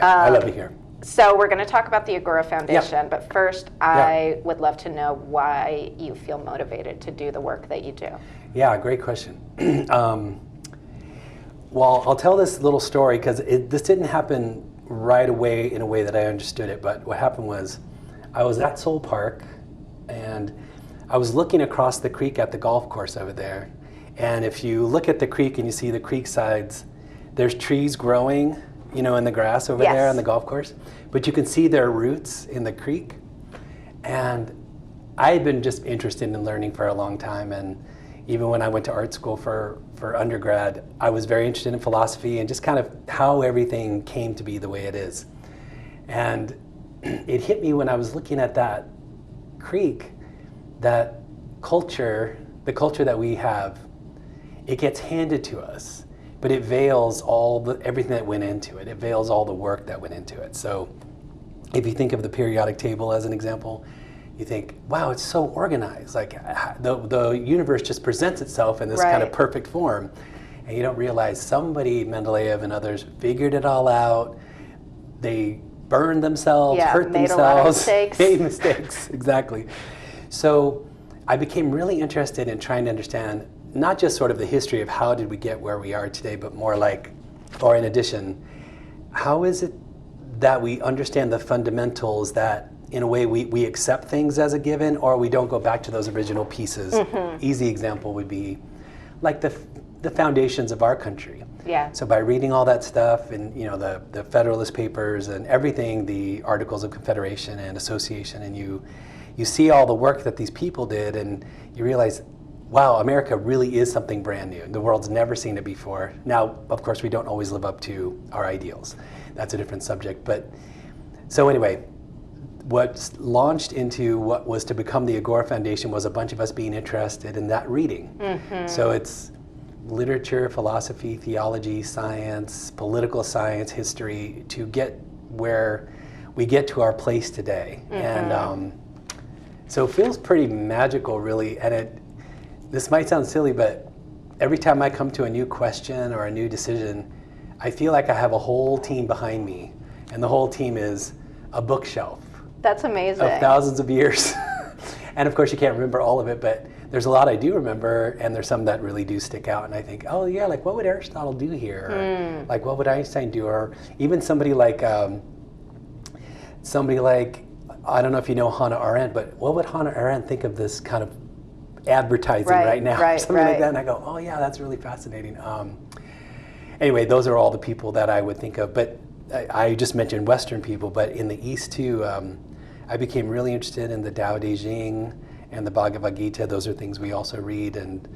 I love to hear. So we're going to talk about the Agora Foundation, Yep. but first I would love to know why you feel motivated to do the work that you do. Yeah, great question. Well, I'll tell this little story because this didn't happen right away in a way that I understood it, but what happened was I was at Soul Park and I was looking across the creek at the golf course over there. And if you look at the creek and you see the creek sides, there's trees growing, you know, in the grass over there on the golf course, but you can see their roots in the creek. And I had been just interested in learning for a long time, and even when I went to art school for undergrad, I was very interested in philosophy and just kind of how everything came to be the way it is. And it hit me when I was looking at that creek, that culture, the culture that we have, it gets handed to us, but it veils everything that went into it. It veils all the work that went into it. So if you think of the periodic table as an example, you think, wow, it's so organized. Like the universe just presents itself in this kind of perfect form. And you don't realize somebody, Mendeleev and others, figured it all out. They burned themselves, hurt themselves. A lot of mistakes. Made mistakes, exactly. So I became really interested in trying to understand not just sort of the history of how did we get where we are today, but more like, or in addition, how is it that we understand the fundamentals that in a way we accept things as a given, or we don't go back to those original pieces. Easy example would be like the foundations of our country. Yeah. So by reading all that stuff and the Federalist Papers and everything, the Articles of Confederation and Association, and you see all the work that these people did, and you realize, wow, America really is something brand new. The world's never seen it before. Now, of course, we don't always live up to our ideals. That's a different subject. But so anyway, what launched into what was to become the Agora Foundation was a bunch of us being interested in that reading. So it's literature, philosophy, theology, science, political science, history, to get where we get to our place today. And so it feels pretty magical, really. And this might sound silly, but every time I come to a new question or a new decision, I feel like I have a whole team behind me. And the whole team is a bookshelf. That's amazing. Of thousands of years. And of course you can't remember all of it, but there's a lot I do remember, and there's some that really do stick out. And I think, oh yeah, like what would Aristotle do here? Or, like what would Einstein do? Or even somebody like, I don't know if you know Hannah Arendt, but what would Hannah Arendt think of this kind of advertising right now? Something like that. And I go, oh yeah, that's really fascinating. Anyway, those are all the people that I would think of. But I just mentioned Western people, but in the East too, I became really interested in the Tao Te Ching and the Bhagavad Gita. Those are things we also read, and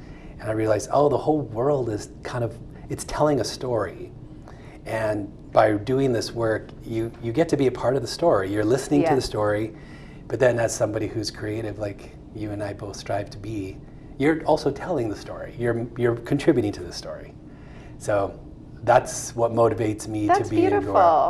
I realized, oh, the whole world is it's telling a story. And by doing this work, you get to be a part of the story. You're listening to the story, but then as somebody who's creative, like you and I both strive to be, you're also telling the story. You're contributing to the story. So that's what motivates me to be in Agora.